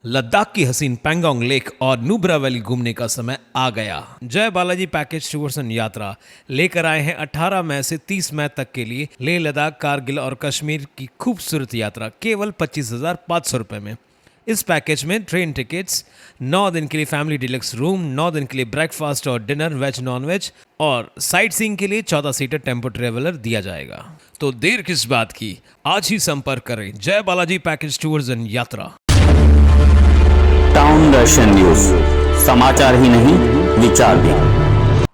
लद्दाख की हसीन पैंगोंग लेक और नुब्रा वैली घूमने का समय आ गया। जय बालाजी पैकेज टूर्स एंड यात्रा लेकर आए हैं 18 मई से 30 मई तक के लिए लेह लद्दाख, कारगिल और कश्मीर की खूबसूरत यात्रा केवल 25,500 रुपए में। इस पैकेज में ट्रेन टिकट्स, 9 दिन के लिए फैमिली डिलक्स रूम, 9 दिन के लिए ब्रेकफास्ट और डिनर वेज नॉन वेज और साइट सीइंग के लिए 14 सीटर टेम्पो ट्रेवलर दिया जाएगा। तो देर किस बात की, आज ही संपर्क करें जय बालाजी पैकेज टूर्स एंड यात्रा। टाउन दर्शन न्यूज, समाचार ही नहीं विचार भी।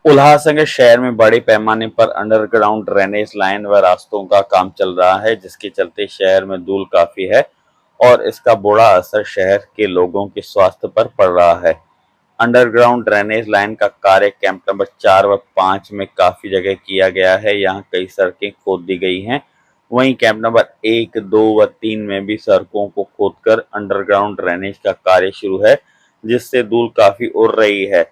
उल्लासनगर शहर में बड़े पैमाने पर अंडरग्राउंड ड्रेनेज लाइन व रास्तों का काम चल रहा है, जिसके चलते शहर में धूल काफी है और इसका बुरा असर शहर के लोगों के स्वास्थ्य पर पड़ रहा है। अंडरग्राउंड ड्रेनेज लाइन का कार्य कैंप नंबर 4 व 5 में काफी जगह किया गया है। यहाँ कई सड़कें खोद दी गई हैं। वहीं कैंप नंबर 1, 2 व 3 में भी सड़कों को खोदकर अंडरग्राउंड ड्रेनेज का कार्य शुरू है, जिससे धूल काफी उड़ रही है।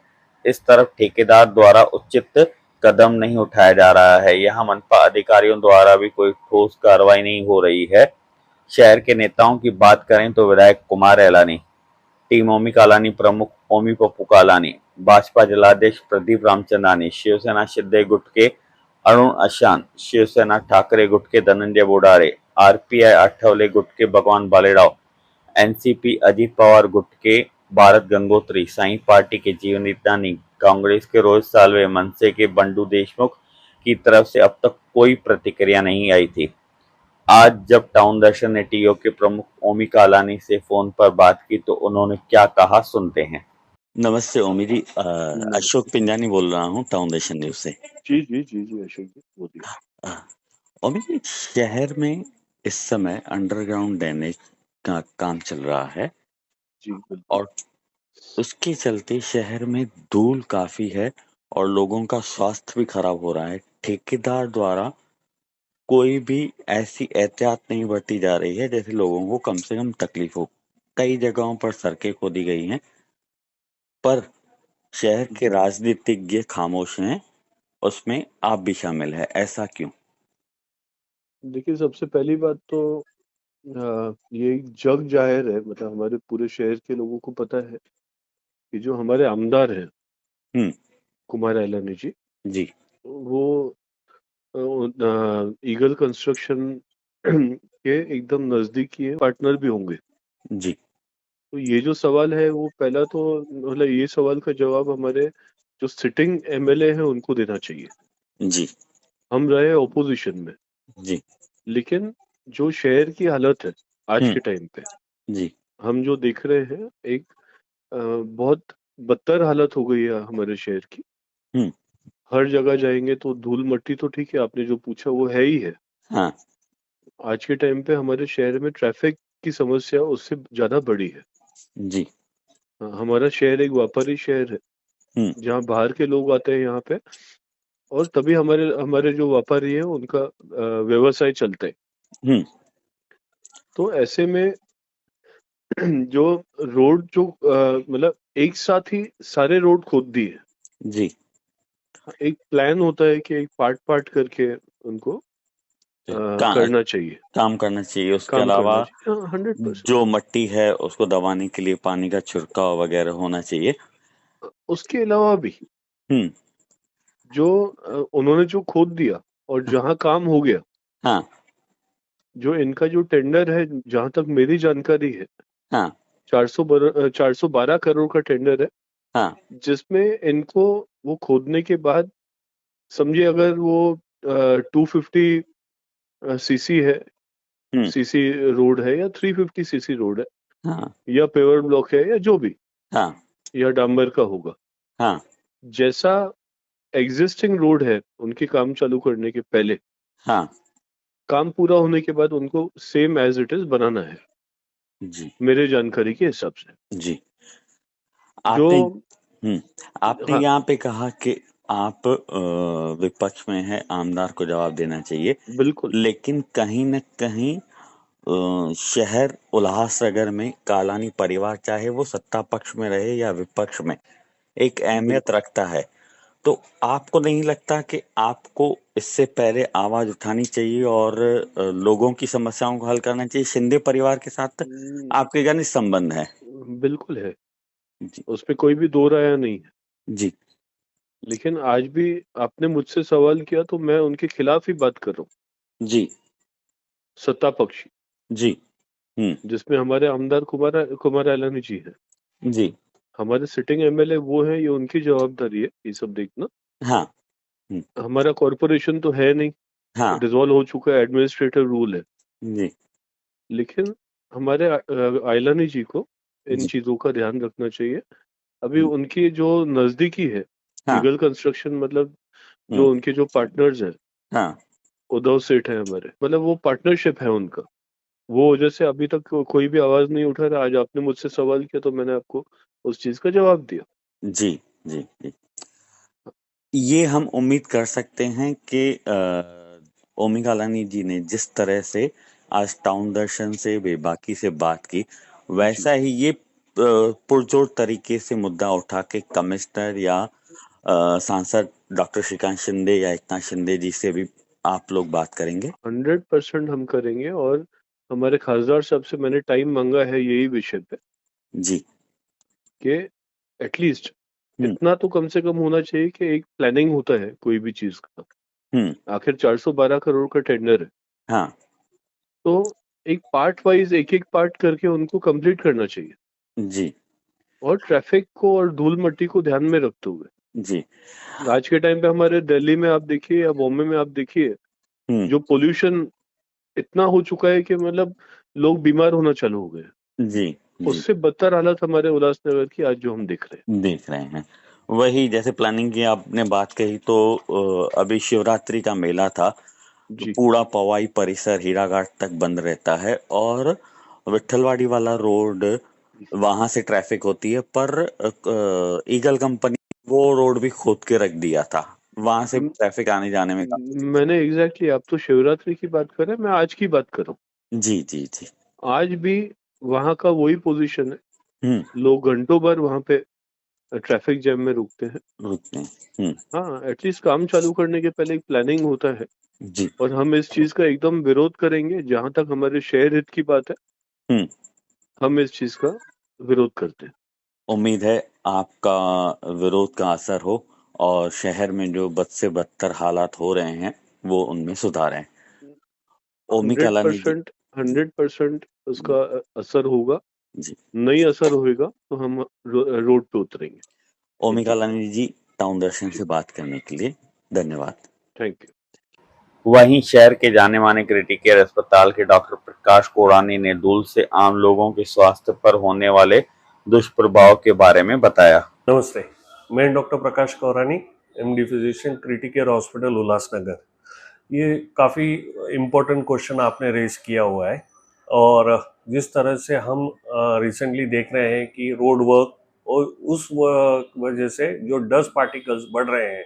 इस तरफ ठेकेदार द्वारा उचित कदम नहीं उठाया जा रहा है। यहाँ मनपा अधिकारियों द्वारा भी कोई ठोस कार्रवाई नहीं हो रही है। शहर के नेताओं की बात करें तो विधायक कुमार एलानी, टीम ओमी कालानी प्रमुख ओमी पप्पू कालानी, भाजपा जिलाध्यक्ष प्रदीप रामचंदानी, शिवसेना शिंदे गुट के अरुण अशान, शिवसेना ठाकरे गुट के धनंजय बोडारे, आरपीआई आठवले गुट के भगवान बालेराव, एनसीपी अजीत पवार गुट के भारत गंगोत्री, साई पार्टी के जीवन नित्यानी, कांग्रेस के रोहित साल्वे, मनसे के बंडू देशमुख की तरफ से अब तक कोई प्रतिक्रिया नहीं आई थी। आज जब टाउन दर्शन ने टीओ के प्रमुख ओमी कालानी से फोन पर बात की तो उन्होंने क्या कहा, सुनते हैं। नमस्ते ओमी जी, अशोक पिंजानी बोल रहा हूँ टाउन दर्शन न्यूज से। जी जी जी जी अशोक जी बोलिए। ओमी जी, शहर में इस समय अंडरग्राउंड ड्रेनेज का काम चल रहा है जी बिल्कुल। और उसके चलते शहर में धूल काफी है और लोगों का स्वास्थ्य भी खराब हो रहा है। ठेकेदार द्वारा कोई भी ऐसी एहतियात नहीं बरती जा रही है जैसे लोगों को कम से कम तकलीफ हो। कई जगहों पर सड़कें खोदी गई हैं, पर शहर के राजनीतिज्ञ खामोश हैं, उसमें आप भी शामिल है, ऐसा क्यों? देखिए, सबसे पहली बात तो ये एक जग जाहिर है, मतलब हमारे पूरे शहर के लोगों को पता है कि जो हमारे आमदार हैं हम्म। कुमार एलानी जी, जी। वो ईगल कंस्ट्रक्शन के एकदम नजदीकी पार्टनर भी होंगे। जी। तो ये जो सवाल है, वो पहला तो मतलब ये सवाल का जवाब हमारे जो सिटिंग एमएलए हैं उनको देना चाहिए। जी। हम रहे ऑपोजिशन में, जी। लेकिन जो शहर की हालत है आज के टाइम पे, जी। हम जो देख रहे हैं, एक बहुत बदतर हालत हो गई है हमारे शहर की। हम्म। हर जगह जाएंगे तो धूल मट्टी, तो ठीक है, आपने जो पूछा वो है ही है। हाँ। आज के टाइम पे हमारे शहर में ट्रैफिक की समस्या उससे ज्यादा बड़ी है। जी। हमारा शहर एक व्यापारी शहर है, हम्म। जहाँ बाहर के लोग आते हैं यहाँ पे, और तभी हमारे हमारे जो व्यापारी है उनका व्यवसाय चलता है। हम्म। तो ऐसे में जो रोड जो मतलब एक साथ ही सारे रोड खोद दिए। जी। एक प्लान होता है कि एक पार्ट पार्ट करके उनको करना चाहिए, काम करना चाहिए। उसके काम अलावा करना चाहिए। 100%। जो मट्टी है उसको दबाने के लिए पानी का छिड़काव वगैरह होना चाहिए। उसके अलावा भी हम्म। जो उन्होंने जो खोद दिया और जहाँ काम हो गया, हाँ। जो इनका जो टेंडर है, जहां तक मेरी जानकारी है, हाँ। 412 करोड़ का टेंडर है, हाँ। जिसमें इनको वो खोदने के बाद, समझिए अगर वो 250 सीसी है, सीसी रोड है, या 350 सीसी रोड है, हाँ। या पेवर ब्लॉक है, या जो भी, हाँ। या डांबर का होगा, हाँ। जैसा एग्जिस्टिंग रोड है उनके काम चालू करने के पहले, हाँ। काम पूरा होने के बाद उनको सेम एज इट इज बनाना है, जी। मेरे जानकारी के हिसाब से। जी। जो आपने हाँ, यहाँ पे कहा कि आप विपक्ष में है, आमदार को जवाब देना चाहिए, बिल्कुल। लेकिन कहीं न कहीं शहर उल्लासनगर में कालानी परिवार, चाहे वो सत्ता पक्ष में रहे या विपक्ष में, एक अहमियत रखता है। तो आपको नहीं लगता कि आपको इससे पहले आवाज उठानी चाहिए और लोगों की समस्याओं को हल करना चाहिए? शिंदे परिवार के साथ आपके घनिष्ठ संबंध है। बिल्कुल है, जी, उसमें कोई भी दो राय नहीं है। जी, लेकिन आज भी आपने मुझसे सवाल किया तो मैं उनके खिलाफ ही बात कर रहा हूँ, जी, सत्ता पक्ष, जी, हुँ, जिसमें हमारे आमदार कुमार आइलानी जी हैं। जी, हमारे सिटिंग एमएलए वो हैं, ये उनकी जवाबदारी है ये सब देखना। हाँ, हुँ, हमारा कॉरपोरेशन तो है नहीं, हाँ, डिसॉल्व हो चुका है, एडमिनिस्ट्रेटिव रूल है। जी, लेकिन हमारे आइलानी जी को इन जी, चीजों का ध्यान रखना चाहिए। अभी हुँ, उनकी जो नजदीकी है, हाँ, ईगल कंस्ट्रक्शन, मतलब हुँ, जो उनके जो पार्टनर्स हैं, हाँ, उद्धव सेठ है हमारे, मतलब वो पार्टनरशिप है उनका। वो वजह से अभी तक कोई भी आवाज नहीं उठा रहा। आज आपने मुझसे सवाल किया तो मैंने आपको उस चीज का जवाब दिया। जी, जी, जी। ये हम उम्मीद कर सकते हैं कि ओमी कालानी जी ने जिस तरह से आज टाउन दर्शन से बेबाकी से बात की, जी, वैसा ही ये पुरजोर तरीके से मुद्दा उठा के कमिश्नर या सांसद डॉक्टर श्रीकांत शिंदे या एकनाथ शिंदे जी से भी आप लोग बात करेंगे? 100% हम करेंगे। और हमारे खासदार साहब से मैंने टाइम मांगा है यही विषय पे, जी, कि एटलीस्ट हुँ, इतना तो कम से कम होना चाहिए कि एक प्लानिंग होता है कोई भी चीज का। हुँ, आखिर 412 करोड़ का टेंडर है, हाँ, तो एक पार्ट वाइज एक एक पार्ट करके उनको कंप्लीट करना चाहिए, जी, और ट्रैफिक को और धूल मट्टी को ध्यान में रखते हुए। जी, आज के टाइम पे हमारे दिल्ली में आप देखिए या बॉम्बे में आप देखिए, हुँ, जो पोल्यूशन इतना हो चुका है कि मतलब लोग बीमार होना चालू हो गए हैं। जी, जी। उससे बदतर हालत हमारे उल्लासनगर की आज जो हम देख रहे देख रहे हैं। वही जैसे प्लानिंग की आपने बात कही तो अभी शिवरात्रि का मेला था, हैं। तो जी, पूरा पवाई परिसर हीराघाट तक बंद रहता है और विट्ठलवाड़ी वाला रोड वहां से ट्रैफिक होती है पर ईगल कंपनी वो रोड भी खोद के रख दिया था, वहां से म- ट्रैफिक आने जाने में काफी मैंने एग्जैक्टली आप तो शिवरात्रि की बात कर रहे हैं, मैं आज की बात कर रहा जी जी जी हूँ। आज भी वहां का वही पोजीशन है। हम्म लोग घंटों भर वहां पे ट्रैफिक जैम में रुकते हैं। रुकते हैं हाँ, एटलीस्ट काम चालू करने के पहले एक प्लानिंग होता है। जी और हम इस चीज का एकदम विरोध करेंगे। जहां तक हमारे शहर हित की बात है, हम्म हम इस चीज का विरोध करते हैं। उम्मीद है आपका विरोध का असर हो और शहर में जो बद से बदतर हालात हो रहे हैं वो उनमें सुधार है। ओमी हंड्रेड कलानी जी परसेंट 100% उसका असर होगा। जी नहीं असर होएगा तो हम रोड पे उतरेंगे। ओमी कलानी जी टाउन दर्शन जी, से बात करने के लिए धन्यवाद। Thank you. वहीं शहर के जाने माने क्रिटिकेयर अस्पताल के डॉक्टर प्रकाश कोरानी ने धूल से आम लोगों के स्वास्थ्य पर होने वाले दुष्प्रभाव के बारे में बताया। नमस्ते, मैं doctor Prakash Kaurani, MD physician, Criticare hospital Ulhasnagar. ये काफ़ी इम्पोर्टेंट क्वेश्चन आपने रेज किया हुआ है। और जिस तरह से हम रिसेंटली देख रहे हैं कि रोड वर्क और उस वजह से जो डस्ट पार्टिकल्स बढ़ रहे हैं,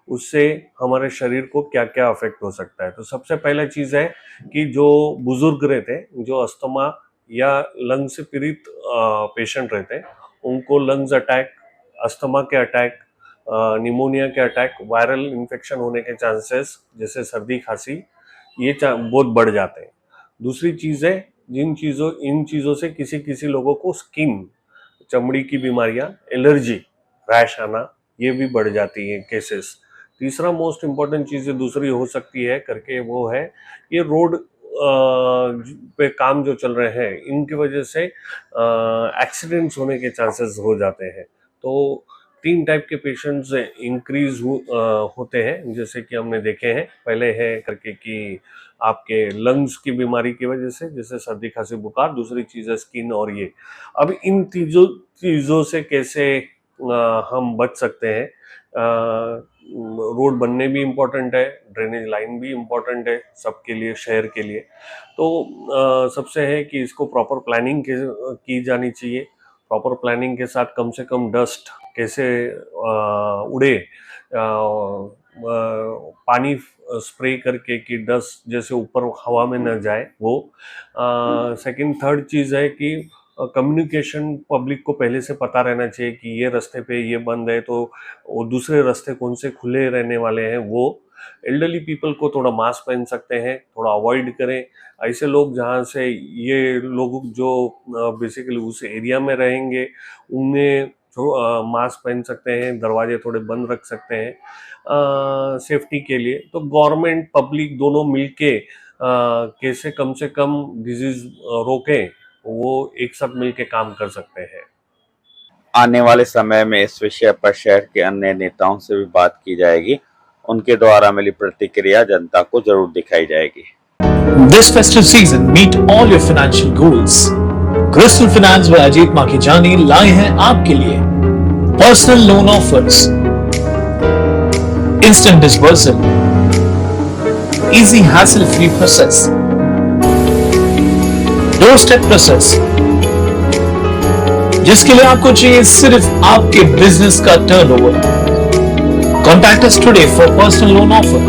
उससे हमारे शरीर को क्या क्या अफेक्ट हो सकता है। तो सबसे पहला चीज़ है कि जो बुजुर्ग रहते हैं, जो अस्थमा या लंग से पीड़ित पेशेंट रहते हैं, उनको लंग्स अटैक, अस्थमा के अटैक, निमोनिया के अटैक, वायरल इन्फेक्शन होने के चांसेस जैसे सर्दी खांसी ये बहुत बढ़ जाते हैं। दूसरी चीज़ है, इन चीज़ों से किसी किसी लोगों को स्किन, चमड़ी की बीमारियां, एलर्जी, रैश आना, ये भी बढ़ जाती है केसेस। तीसरा मोस्ट इम्पॉर्टेंट चीज़ दूसरी हो सकती है करके वो है, ये रोड पे काम जो चल रहे हैं इनकी वजह से एक्सीडेंट्स होने के चांसेस हो जाते हैं। तो 3 टाइप के पेशेंट्स इंक्रीज होते हैं, जैसे कि हमने देखे हैं। पहले है करके कि आपके लंग्स की बीमारी की वजह से, जैसे सर्दी खांसी बुखार। दूसरी चीज़ है स्किन। और ये अब इन चीज़ों से कैसे हम बच सकते हैं। रोड बनने भी इम्पोर्टेंट है, ड्रेनेज लाइन भी इम्पोर्टेंट है सबके लिए, शहर के लिए। तो सबसे है कि इसको प्रॉपर प्लानिंग की जानी चाहिए। प्रॉपर प्लानिंग के साथ कम से कम डस्ट कैसे उड़े, पानी स्प्रे करके कि डस्ट जैसे ऊपर हवा में न जाए वो। सेकंड थर्ड चीज़ है कि कम्युनिकेशन पब्लिक को पहले से पता रहना चाहिए कि ये रास्ते पे ये बंद है, तो वो दूसरे रास्ते कौन से खुले रहने वाले हैं वो एल्डरली पीपल को थोड़ा मास्क पहन सकते हैं, थोड़ा अवॉइड करें। ऐसे लोग जहाँ से ये लोग जो बेसिकली उस एरिया में रहेंगे उनमें मास्क पहन सकते हैं, दरवाजे थोड़े बंद रख सकते हैं सेफ्टी के लिए। तो गवर्नमेंट पब्लिक दोनों मिलके कैसे कम से कम डिजीज रोकें, वो एक साथ मिलके काम कर सकते हैं। आने वाले समय में इस विषय पर शहर के अन्य नेताओं से भी बात की जाएगी। उनके द्वारा मिली प्रतिक्रिया जनता को जरूर दिखाई जाएगी। This festive season, meet all your financial goals. Crystal Finance व अजीत माखीजानी लाए हैं आपके लिए personal loan offers, instant disbursal, easy hassle free process, door step process, जिसके लिए आपको चाहिए सिर्फ आपके बिजनेस का turnover. Contact us today for personal loan offer.